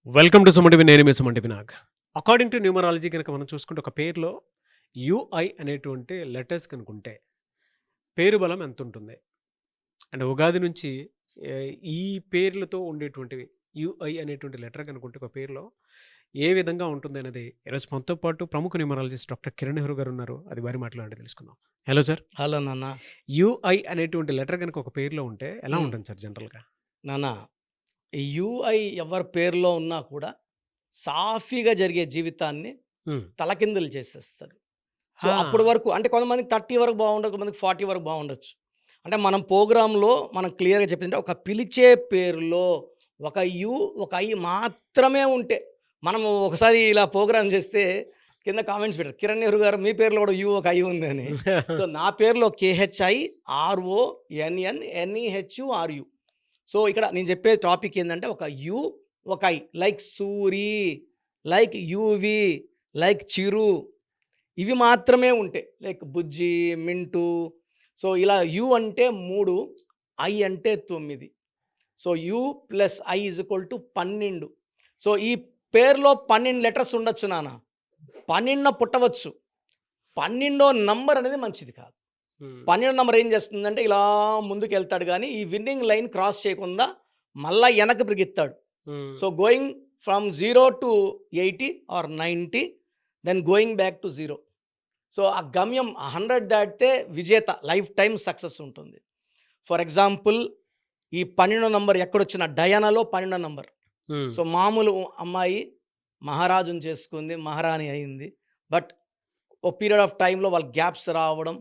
Welcome to Suman నేను మీ Suman వినాగ్. According to numerology కనుక మనం చూసుకుంటే ఒక పేరులో యుఐ అనేటువంటి లెటర్స్ కనుకుంటే పేరు బలం ఎంత ఉంటుంది అండ్ ఉగాది నుంచి ఈ పేర్లతో ఉండేటువంటివి యుఐ అనేటువంటి లెటర్ కనుకుంటే ఒక పేరులో ఏ విధంగా ఉంటుంది అనేది ఈరోజు మనతో పాటు ప్రముఖ న్యూమరాలజిస్ట్ డాక్టర్ కిరణ్ నెహ్రూ గారు ఉన్నారు. అది వారి మాట్లాడి తెలుసుకుందాం. Hello sir. హలో నాన్న. యుఐ అనేటువంటి లెటర్ కనుక ఒక పేరులో ఉంటే ఎలా హ్మ్. ఉంటుంది సార్ జనరల్గా? నాన్న, ఈ యూఐ ఎవరి పేరులో ఉన్నా కూడా సాఫీగా జరిగే జీవితాన్ని తలకిందులు చేసేస్తుంది. సో అప్పటి వరకు అంటే కొంతమందికి 30 వరకు బాగుండదు, కొంతమందికి 40 వరకు బాగుండొచ్చు. అంటే మనం ప్రోగ్రాంలో మనం క్లియర్గా చెప్పిందంటే ఒక పిలిచే పేరులో ఒక యు ఒక ఐ మాత్రమే ఉంటే మనము ఒకసారి ఇలా ప్రోగ్రామ్ చేస్తే కింద కామెంట్స్ పెట్టారు, కిరణ్ నెహ్రూ గారు మీ పేరులో కూడా యు ఒక ఐ ఉంది అని. సో నా పేరులో KHI RONN NEHURU. సో ఇక్కడ నేను చెప్పే టాపిక్ ఏంటంటే ఒక యు ఒక I, like Suri, like Yuvi, like Chiru, ఇవి మాత్రమే ఉంటాయి. లైక్ బుజ్జి, మింటూ. సో ఇలా యు అంటే 3, ఐ అంటే 9. So U plus I is equal to 12. So ఈ పేరులో 12 లెటర్స్ ఉండొచ్చు నాన్న, 12 పుట్టవచ్చు. 12వ నంబర్ అనేది మంచిది కాదు. 12 నంబర్ ఏం చేస్తుందంటే ఇలా ముందుకు వెళ్తాడు, కానీ ఈ విన్నింగ్ లైన్ క్రాస్ చేయకుండా మళ్ళా వెనక్కి బ్రిగిస్తాడు. So going from 0 to 80 or 90, then going back to 0. So ఆ గమ్యం 100 దాటితే విజేత, లైఫ్ టైం సక్సెస్ ఉంటుంది. ఫర్ ఎగ్జాంపుల్ ఈ 12వ నంబర్ ఎక్కడొచ్చిన డయానాలో 12వ నంబర్. సో మామూలు అమ్మాయి మహారాజుని చేసుకుంది, మహారాణి అయింది. బట్ ఓ పీరియడ్ ఆఫ్ టైంలో వాళ్ళ గ్యాప్స్ రావడం,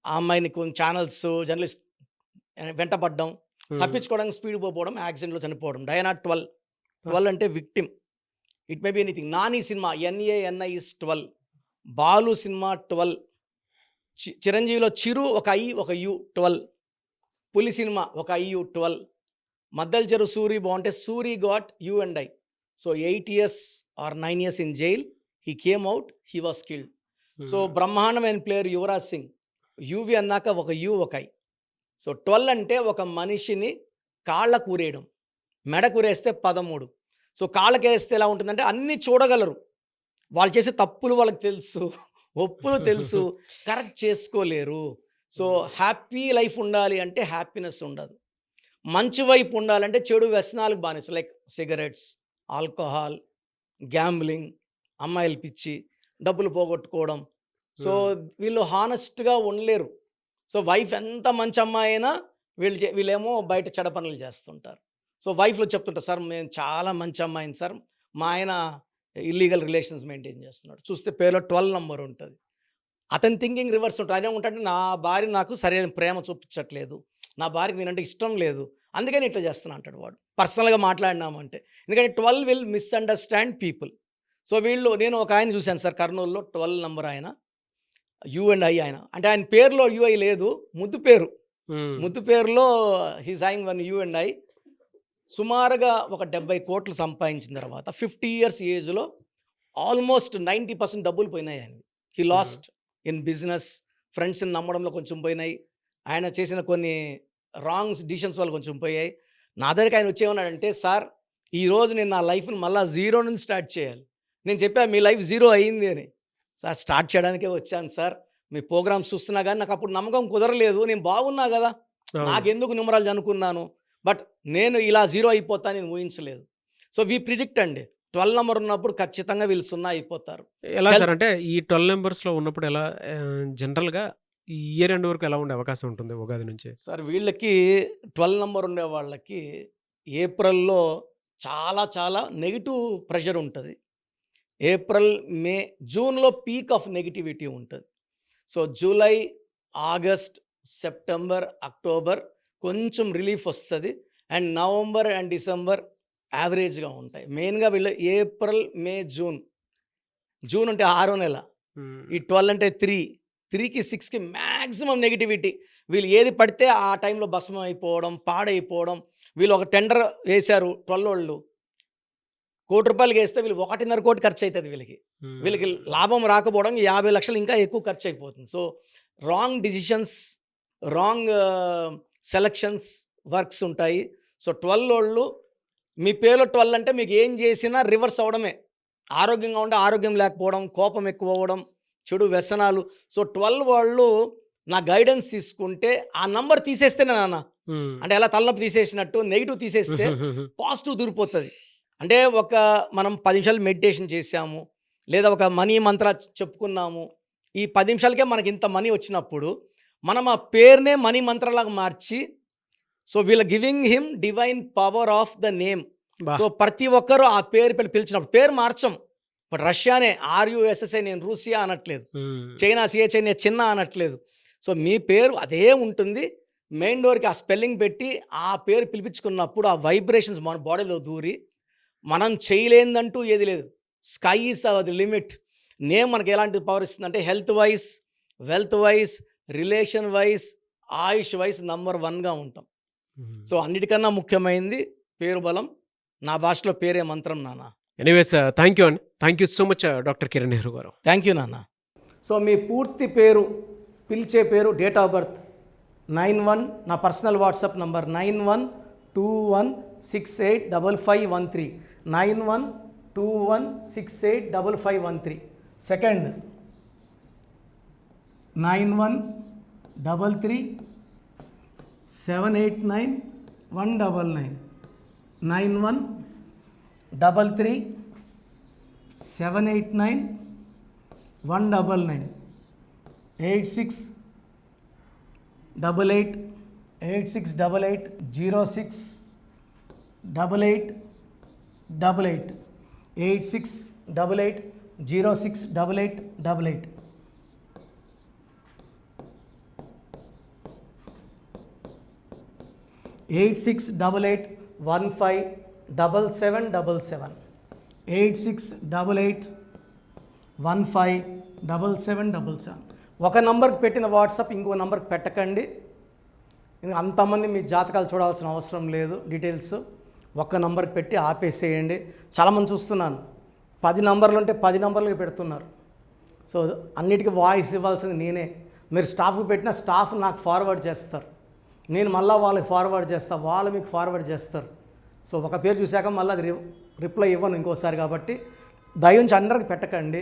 ఆ అమ్మాయిని కొన్ని ఛానల్స్ జర్నలిస్ట్ వెంటపడడం, తప్పించుకోవడానికి స్పీడ్ పోవడం, యాక్సిడెంట్లో చనిపోవడం. డయానా 12 అంటే victim. It may be anything. Nani cinema NANI is 12. Balu cinema 12. చిరంజీవిలో చిరు ఒక ఐ ఒక యు 12. పులి సినిమా ఒక IU 12. మద్దల్ చెరు సూరి బాగుంటే Suri got you and I. So 8 years or 9 years in jail. He came out, he was killed. So బ్రహ్మాండమైన player Yuvraj Singh, UV అన్నాక ఒక U ఒక ఐ. సో 12 అంటే ఒక మనిషిని కాళ్ళ కూరేయడం, మెడ కూరేస్తే 13. సో కాళ్ళకి వేస్తే ఎలా ఉంటుందంటే అన్నీ చూడగలరు, వాళ్ళు చేసే తప్పులు వాళ్ళకి తెలుసు, ఒప్పులు తెలుసు, కరెక్ట్ చేసుకోలేరు. సో హ్యాపీ లైఫ్ ఉండాలి అంటే హ్యాపీనెస్ ఉండదు. మంచి వైపు ఉండాలంటే చెడు వ్యసనాలకు బానిస, లైక్ సిగరెట్స్, ఆల్కహాల్, గ్యాంబ్లింగ్, అమ్మాయిలు పిచ్చి, డబ్బులు పోగొట్టుకోవడం. సో వీళ్ళు హానెస్ట్గా ఉండలేరు. సో వైఫ్ ఎంత మంచి అమ్మాయి అయినా వీళ్ళేమో బయట చెడ పనులు చేస్తుంటారు. సో వైఫ్లో చెప్తుంటారు, సార్ మేము చాలా మంచి అమ్మాయిని సార్, మా ఆయన ఇల్లీగల్ రిలేషన్స్ మెయింటైన్ చేస్తున్నాడు. చూస్తే పేరులో 12 నంబర్ ఉంటుంది. అతని థింకింగ్ రివర్స్ ఉంటుంది. ఆయన ఏముంటాడంటే నా భార్య నాకు సరైన ప్రేమ చూపించట్లేదు, నా భార్యకి నేనంటే ఇష్టం లేదు, అందుకని ఇట్లా చేస్తున్నా అంటాడు వాడు. పర్సనల్గా మాట్లాడినామంటే, ఎందుకంటే 12 విల్ మిస్అండర్స్టాండ్ పీపుల్. సో నేను ఒక ఆయన చూశాను సార్, కర్నూలులో 12 నంబర్ ఆయన, యు అండ్ ఐ ఆయన. అంటే ఆయన పేరులో యుఐ లేదు, ముద్దు పేరులో he's having one you and I. సుమారుగా ఒక 70 కోట్లు సంపాదించిన తర్వాత 50 years ఏజ్లో ఆల్మోస్ట్ 90% డబ్బులు పోయినాయి ఆయన. హీ లాస్ట్ ఇన్ బిజినెస్, ఫ్రెండ్స్ని నమ్మడంలో కొంచెం పోయినాయి, ఆయన చేసిన కొన్ని రాంగ్స్ డిసిషన్స్ వల్ల కొంచెం పోయాయి. నా దగ్గరికి ఆయన వచ్చేమన్నాడంటే, సార్ ఈరోజు నేను నా లైఫ్ని మళ్ళీ 0 నుంచి స్టార్ట్ చేయాలి. నేను చెప్పాను మీ లైఫ్ 0 అయ్యింది అని. సార్ స్టార్ట్ చేయడానికే వచ్చాను సార్, మీ ప్రోగ్రామ్స్ చూస్తున్నా కానీ నాకు అప్పుడు నమ్మకం కుదరలేదు, నేను బాగున్నా కదా, నాకెందుకు న్యూమరాలజీ అనుకున్నాను, బట్ నేను ఇలా 0 అయిపోతా నేను ఊహించలేదు. సో వీ ప్రిడిక్ట్ అండి, 12 నంబర్ ఉన్నప్పుడు ఖచ్చితంగా వీళ్ళు 0 అయిపోతారు. ఎలా సార్ అంటే ఈ 12 నెంబర్స్లో ఉన్నప్పుడు ఎలా జనరల్గా ఈ ఇయర్ ఎండ్ వరకు ఎలా ఉండే అవకాశం ఉంటుంది ఉగాది నుంచి? సార్ వీళ్ళకి 12 నంబర్ ఉండే వాళ్ళకి ఏప్రిల్లో చాలా చాలా నెగిటివ్ ప్రెషర్ ఉంటుంది. ఏప్రిల్, మే, జూన్లో పీక్ ఆఫ్ నెగిటివిటీ ఉంటుంది. So July, August, September, October కొంచెం రిలీఫ్ వస్తుంది. అండ్ నవంబర్ అండ్ డిసెంబర్ యావరేజ్గా ఉంటాయి. మెయిన్గా వీళ్ళు ఏప్రిల్, మే, జూన్ అంటే 6వ నెల, ఈ 12 అంటే 3కి 6కి మ్యాక్సిమం నెగిటివిటీ. వీళ్ళు ఏది పడితే ఆ టైంలో భస్మం అయిపోవడం, పాడైపోవడం. వీళ్ళు ఒక టెండర్ వేశారు 12 వాళ్ళు, ₹1,00,00,000 వేస్తే వీళ్ళు 1.5 కోటి ఖర్చు అవుతుంది. వీళ్ళకి లాభం రాకపోవడం 50 లక్షలు ఇంకా ఎక్కువ ఖర్చు అయిపోతుంది. So wrong decisions, wrong selections, works ఉంటాయి. సో 12 వాళ్ళు మీ పేరులో 12 అంటే మీకు ఏం చేసినా రివర్స్ అవ్వడమే. ఆరోగ్యంగా ఉంటే ఆరోగ్యం లేకపోవడం, కోపం ఎక్కువ అవ్వడం, చెడు వ్యసనాలు. సో 12 వాళ్ళు నా గైడెన్స్ తీసుకుంటే ఆ నంబర్ తీసేస్తేనే నాన్న, అంటే ఎలా తలనొప్పి తీసేసినట్టు నెగిటివ్ తీసేస్తే పాజిటివ్ దూరిపోతుంది. అంటే మనం 10 నిమిషాలు మెడిటేషన్ చేసాము, లేదా ఒక మనీ మంత్ర చెప్పుకున్నాము. ఈ 10 నిమిషాలకే మనకి ఇంత మనీ వచ్చినప్పుడు మనం ఆ పేరునే మనీ మంత్రలాగా మార్చి, సో వీళ్ళ giving him divine power of the name. So ప్రతి ఒక్కరూ ఆ పేరు పిలిచినప్పుడు పేరు మార్చం. ఇప్పుడు రష్యానే RUSSA, నేను రూసియా అనట్లేదు, చైనా CHI నేను చిన్న అనట్లేదు. సో మీ పేరు అదే ఉంటుంది. మెయిన్ డోర్కి ఆ స్పెల్లింగ్ పెట్టి ఆ పేరు పిలిపించుకున్నప్పుడు ఆ వైబ్రేషన్స్ మన బాడీలో దూరి మనం చేయలేదంటూ ఏది లేదు. Sky is the limit. Name మనకి ఎలాంటి పవర్ ఇస్తుందంటే health wise, wealth wise, relation wise, ఆయుష్ వైజ్ నంబర్ 1గా ఉంటాం. సో అన్నిటికన్నా ముఖ్యమైనది పేరు బలం. నా భాషలో పేరే మంత్రం నాన్న. ఎనీవేస్ థ్యాంక్ యూ అండి. Thank you so much doctor Kiran Nehru గారు. థ్యాంక్ యూ నాన్న. సో మీ పూర్తి పేరు, పిలిచే పేరు, డేట్ ఆఫ్ బర్త్ 91, నా personal WhatsApp number 9121685513, 9121685513. Second 9133789199, 9133789199, 8688068888, 8688068888. Eight 8688157777, 8688157777. ఒక నంబర్కి పెట్టిన వాట్సాప్ ఇంకో నంబర్కి పెట్టకండి. అంతమంది మీ జాతకాలు చూడాల్సిన అవసరం లేదు. డీటెయిల్స్ ఒక్క నంబర్కి పెట్టి ఆపేసేయండి. చాలామంది చూస్తున్నాను 10 నంబర్లు ఉంటే 10 నంబర్లకి పెడుతున్నారు. సో అన్నిటికీ వాయిస్ ఇవ్వాల్సింది నేనే. మీరు స్టాఫ్కి పెట్టిన స్టాఫ్ నాకు ఫార్వర్డ్ చేస్తారు, నేను మళ్ళీ వాళ్ళకి ఫార్వర్డ్ చేస్తాను, వాళ్ళు మీకు ఫార్వర్డ్ చేస్తారు. సో ఒక పేరు చూశాక మళ్ళీ అది రిప్లై ఇవ్వను ఇంకోసారి. కాబట్టి దయించి అందరికి పెట్టకండి.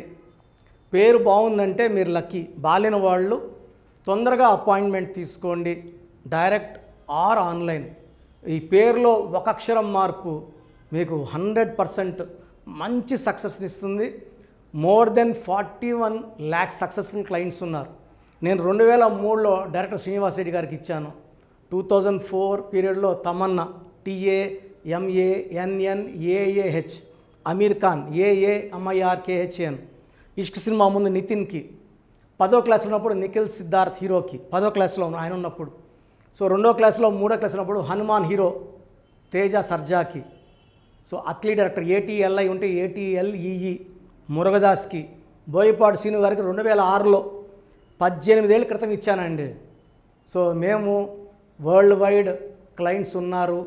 పేరు బాగుందంటే మీరు లక్కీ. బాలేని వాళ్ళు తొందరగా అపాయింట్మెంట్ తీసుకోండి, డైరెక్ట్ ఆర్ ఆన్లైన్. ఈ పేరులో ఒక అక్షరం మార్పు మీకు 100% మంచి సక్సెస్ని ఇస్తుంది. More than 41 lakh successful clients ఉన్నారు. నేను 2003లో డైరెక్టర్ శ్రీనివాస్ రెడ్డి గారికి ఇచ్చాను. 2004 పీరియడ్లో తమన్నా, TAMANNAAH, అమీర్ ఖాన్, AAMIRKHN, ఇష్క్ సినిమా ముందు నితిన్కి, 10వ క్లాస్ ఉన్నప్పుడు నిఖిల్ సిద్ధార్థ్ హీరోకి, 10వ క్లాస్లో ఆయన ఉన్నప్పుడు. సో 2వ క్లాస్లో 3వ క్లాస్ ఉన్నప్పుడు హనుమాన్ హీరో తేజ సర్జాకి. సో అథ్లీట్ డైరెక్టర్ ATLI ఉంటే ATLEE మురుగదాస్కి, బోయపాడు సీను గారికి 2006లో 18 ఏళ్ళ క్రితం ఇచ్చానండి. సో మేము వరల్డ్ వైడ్ క్లయింట్స్ ఉన్నారు.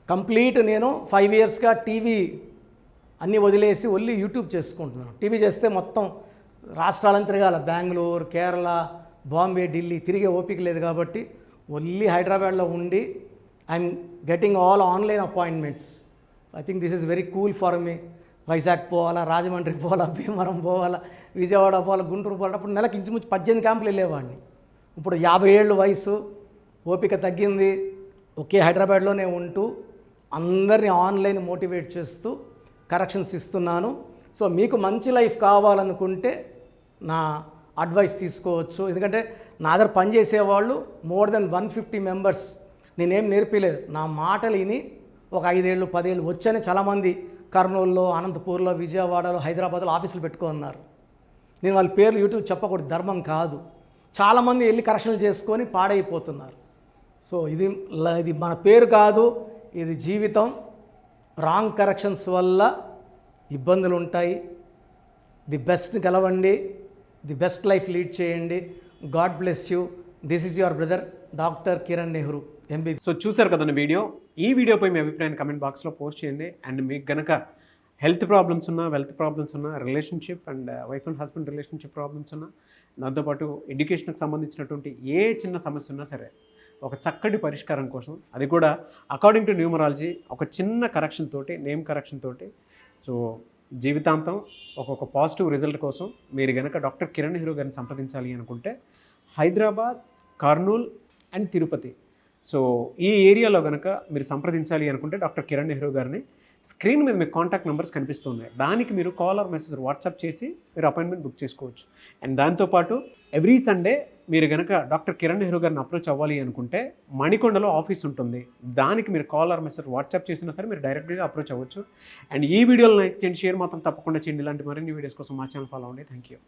కంప్లీట్ నేను 5 yearsగా టీవీ అన్నీ వదిలేసి ఓన్లీ యూట్యూబ్ చేసుకుంటున్నాను. టీవీ చేస్తే మొత్తం రాష్ట్రాలను తిరగాల, బెంగళూరు, కేరళ, బాంబే, ఢిల్లీ తిరిగే ఓపిక లేదు. కాబట్టి ఓన్లీ హైదరాబాద్లో ఉండి I'm getting all online appointments. I think this is very cool for me. Vizag పోవాలా, రాజమండ్రి పోవాలా, భీమవరం పోవాలా, విజయవాడ పోవాలా, గుంటూరు పోవాలా. అప్పుడు నెలకు ఇంచుమించు 18 క్యాంపులు వెళ్ళేవాడిని. ఇప్పుడు 50 ఏళ్ళు వయసు, ఓపిక తగ్గింది. ఒకే హైదరాబాద్లోనే ఉంటూ అందరినీ ఆన్లైన్ మోటివేట్ చేస్తూ కరెక్షన్స్ ఇస్తున్నాను. సో మీకు మంచి లైఫ్ కావాలనుకుంటే నా అడ్వైస్ తీసుకోవచ్చు. ఎందుకంటే నా దగ్గర పనిచేసేవాళ్ళు మోర్ దెన్ 150 మెంబర్స్. నేనేం నేర్పిలేదు, నా మాటలు విని ఒక 5 ఏళ్ళు 10 ఏళ్ళు వచ్చని చాలామంది కర్నూలులో, అనంతపూర్లో, విజయవాడలో, హైదరాబాద్లో ఆఫీసులు పెట్టుకున్నారు. నేను వాళ్ళ పేర్లు యూట్యూబ్ చెప్పకూడదు, ధర్మం కాదు. చాలామంది వెళ్ళి కరెక్షన్లు చేసుకొని పాడైపోతున్నారు. సో ఇది మన పేరు కాదు, ఇది జీవితం. రాంగ్ కరెక్షన్స్ వల్ల ఇబ్బందులు ఉంటాయి. ది బెస్ట్ గెలవండి, ది బెస్ట్ లైఫ్ లీడ్ చేయండి. God bless you. This is your brother doctor Kiran Nehru, MBB. So చూసారు కదండి వీడియో. ఈ వీడియోపై మీ అభిప్రాయాన్ని కమెంట్ బాక్స్లో పోస్ట్ చేయండి. అండ్ మీకు గనక హెల్త్ ప్రాబ్లమ్స్ ఉన్నా, వెల్త్ ప్రాబ్లమ్స్ ఉన్నా, relationship and wife and husband relationship problems ఉన్నా, దాంతోపాటు ఎడ్యుకేషన్కి సంబంధించినటువంటి ఏ చిన్న సమస్య ఉన్నా సరే ఒక చక్కటి పరిష్కారం కోసం, అది కూడా అకార్డింగ్ టు న్యూమరాలజీ ఒక చిన్న కరెక్షన్ తోటి, నేమ్ కరెక్షన్ తోటి, సో జీవితాంతం ఒక్కొక్క పాజిటివ్ రిజల్ట్ కోసం మీరు కనుక డాక్టర్ కిరణ్ నెహ్రూ గారిని సంప్రదించాలి అనుకుంటే హైదరాబాద్, కర్నూల్ అండ్ తిరుపతి, సో ఈ ఏరియాలో కనుక మీరు సంప్రదించాలి అనుకుంటే డాక్టర్ కిరణ్ నెహ్రూ గారిని స్క్రీన్ మీద మీకు కాంటాక్ట్ నెంబర్స్ కనిపిస్తున్నాయి, దానికి మీరు కాల్ ఆర్ మెసేజ్ వాట్సాప్ చేసి మీరు అపాయింట్మెంట్ బుక్ చేసుకోవచ్చు. అండ్ దాంతోపాటు ఎవ్రీ సండే మీరు కనుక డాక్టర్ కిరణ్ నెహ్రూ గారిని అప్రోచ్ అవ్వాలి అనుకుంటే మణికొండలో ఆఫీస్ ఉంటుంది, దానికి మీరు కాల్ ఆర్ మెసేజ్ వాట్సాప్ చేసినా సరే మీరు డైరెక్ట్గా అప్రోచ్ అవ్వచ్చు. అండ్ ఈ వీడియోలో లైక్ చేయండి, షేర్ మాత్రం తప్పకుండా చేయండి. ఇలాంటి మరిన్ని వీడియోస్ కోసం మా ఛానల్ ఫాలో అవ్వండి. Thank you.